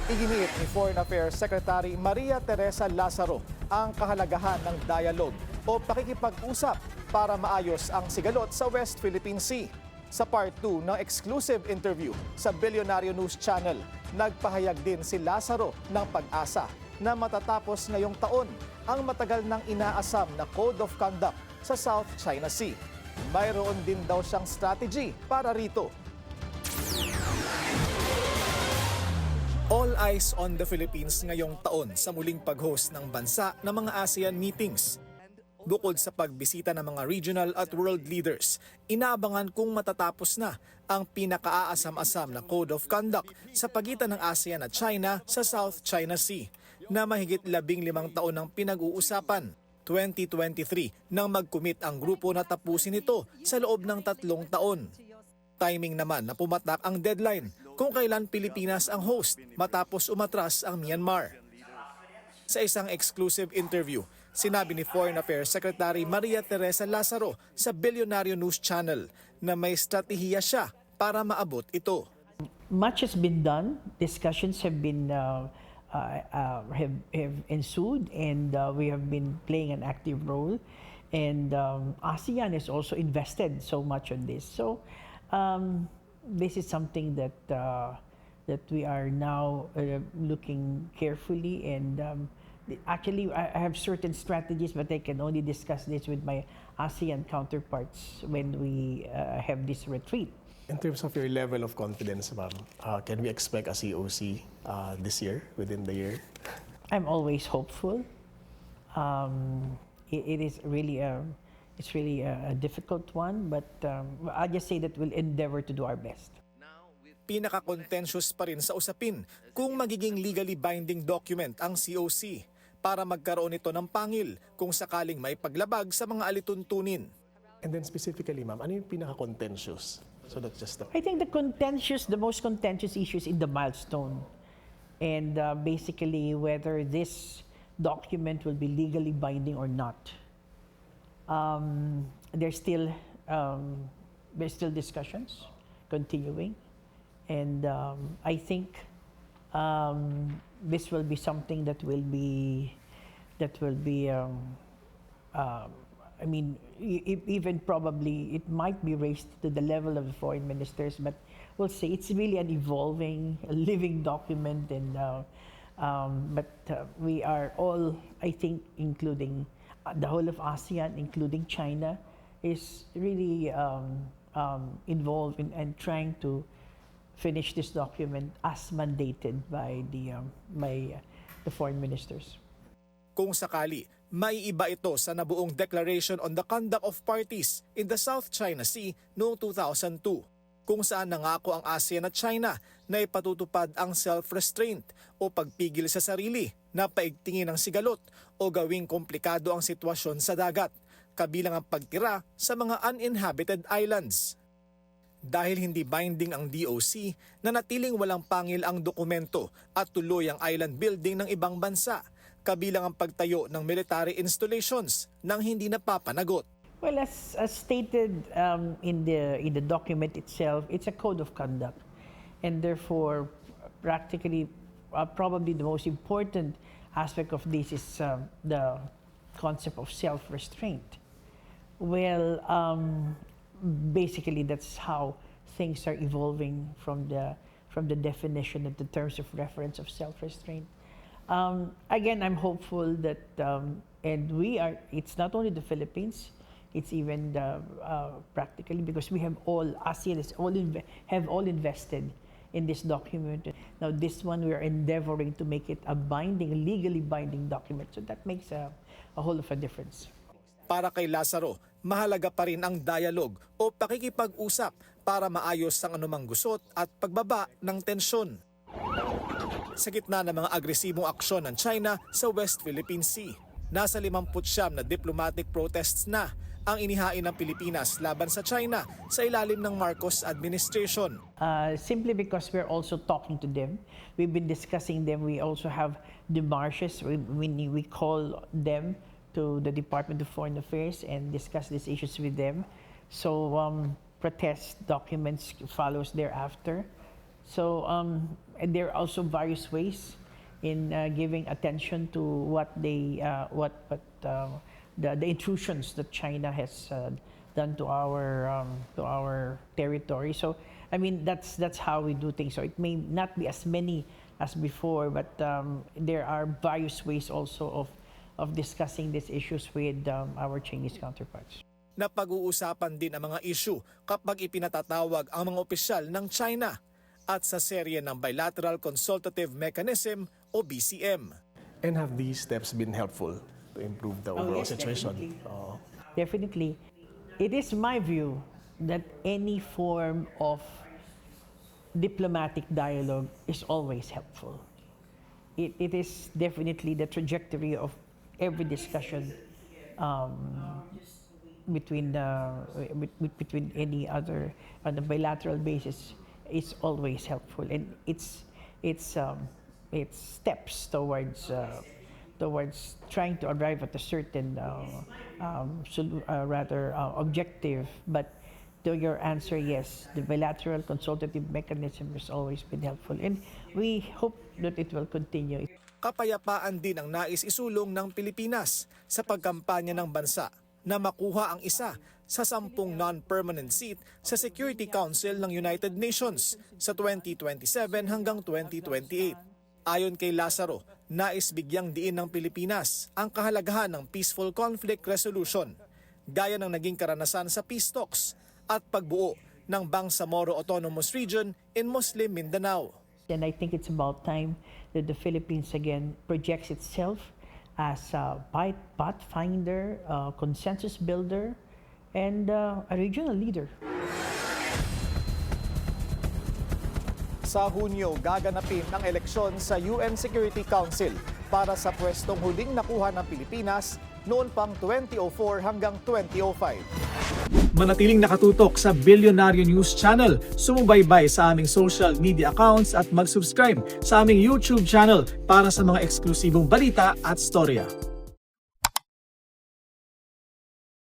Iginiit ni Foreign Affairs Secretary Maria Teresa Lazaro ang kahalagahan ng dialogue o pakikipag-usap para maayos ang sigalot sa West Philippine Sea. Sa part 2 ng exclusive interview sa Bilyonaryo News Channel, nagpahayag din si Lazaro ng pag-asa na matatapos ngayong taon ang matagal nang inaasam na Code of Conduct sa South China Sea. Mayroon din daw siyang strategy para rito. All eyes on the Philippines ngayong taon sa muling pag-host ng bansa ng mga ASEAN meetings. Bukod sa pagbisita ng mga regional at world leaders, inaabangan kung matatapos na ang pinakaaasam-asam na Code of Conduct sa pagitan ng ASEAN at China sa South China Sea, na mahigit 15 taon ng pinag-uusapan. 2023 nang mag-commit ang grupo na tapusin ito sa loob ng 3 taon. Timing naman na pumatak ang deadline kung kailan Pilipinas ang host matapos umatras ang Myanmar. Sa isang exclusive interview, sinabi ni Foreign Affairs Secretary Maria Teresa Lazaro sa Bilyonaryo News Channel na may strategiya siya para maabot ito. Much has been done. Discussions have been have ensued, and we have been playing an active role. And ASEAN has also invested so much on this. So this is something that that we are now looking carefully, and actually I have certain strategies, but I can only discuss this with my ASEAN counterparts when we have this retreat. In terms of your level of confidence, ma'am, can we expect a COC this year, within the year? I'm always hopeful. It is really it's really a difficult one, but I'll just say that we'll endeavor to do our best. Pinaka-contentious pa rin sa usapin kung magiging legally binding document ang COC para magkaroon ito ng pangil kung sakaling may paglabag sa mga alituntunin. And then specifically, ma'am, ano yung pinaka-contentious? So that's just the... I think the most contentious issues in the milestone, and basically whether this document will be legally binding or not. There's still discussions continuing, and I think this will be something that will be I mean, even probably it might be raised to the level of the foreign ministers, but we'll see. It's really an evolving, a living document, and but we are all, I think, including the whole of ASEAN, including China, is really involved in and trying to finish this document as mandated by the foreign ministers. Kung sakali, maiiba ito sa nabuong Declaration on the Conduct of Parties in the South China Sea noong 2002, kung saan nangako ang ASEAN at China na ipatutupad ang self-restraint o pagpigil sa sarili na paigtingin ang sigalot o gawing komplikado ang sitwasyon sa dagat, kabilang ang pagtira sa mga uninhabited islands. Dahil hindi binding ang DOC, nanatiling walang pangil ang dokumento at tuloy ang island building ng ibang bansa, kabilang ang pagtayo ng military installations nang hindi napapanagot. Well, as stated in the document itself, it's a code of conduct, and therefore, practically, probably the most important aspect of this is the concept of self-restraint. Well, basically, that's how things are evolving from the definition of the terms of reference of self-restraint. Again, I'm hopeful that, and it's not only the Philippines, it's even practically, because we have all, ASEAN have all invested in this document. Now this one, we are endeavoring to make it a legally binding document. So that makes a whole of a difference. Para kay Lazaro, mahalaga pa rin ang dialogue o pakikipag-usap para maayos ang anumang gusot at pagbaba ng tensyon. Sa gitna ng mga agresibong aksyon ng China sa West Philippine Sea, nasa 59 na diplomatic protests na ang inihain ng Pilipinas laban sa China sa ilalim ng Marcos administration. Simply because we're also talking to them. We've been discussing them. We also have demarches. We call them to the Department of Foreign Affairs and discuss these issues with them. So protest documents follows thereafter. So and there are also various ways in giving attention to what they the intrusions that China has done to our territory. So I mean that's how we do things. So it may not be as many as before, but there are various ways also of discussing these issues with our Chinese counterparts. Napag-uusapan din ang mga issue kapag ipinatatawag ang mga opisyal ng China at sa serye ng Bilateral Consultative Mechanism o BCM. And have these steps been helpful to improve the overall yes, situation? Definitely. It is my view that any form of diplomatic dialogue is always helpful. It is definitely the trajectory of every discussion between any other on a bilateral basis is always helpful, and it's steps towards trying to arrive at a certain objective. But to your answer, yes, the bilateral consultative mechanism has always been helpful, and we hope that it will continue. Kapayapaan din ang nais isulong ng Pilipinas sa pagkampanya ng bansa na makuha ang isa sa 10 non-permanent seat sa Security Council ng United Nations sa 2027 hanggang 2028. Ayon kay Lazaro, nais bigyang diin ng Pilipinas ang kahalagahan ng peaceful conflict resolution, gaya ng naging karanasan sa peace talks at pagbuo ng Bangsamoro Autonomous Region in Muslim Mindanao. And I think it's about time that the Philippines again projects itself as a pathfinder, consensus builder, and a regional leader. Sa Hunyo, gaganapin ang eleksyon sa UN Security Council para sa pwestong huling nakuha ng Pilipinas noon pang 2004 hanggang 2005. Manatiling nakatutok sa Bilyonaryo News Channel, sumubaybay sa aming social media accounts at mag-subscribe sa aming YouTube channel para sa mga eksklusibong balita at storya.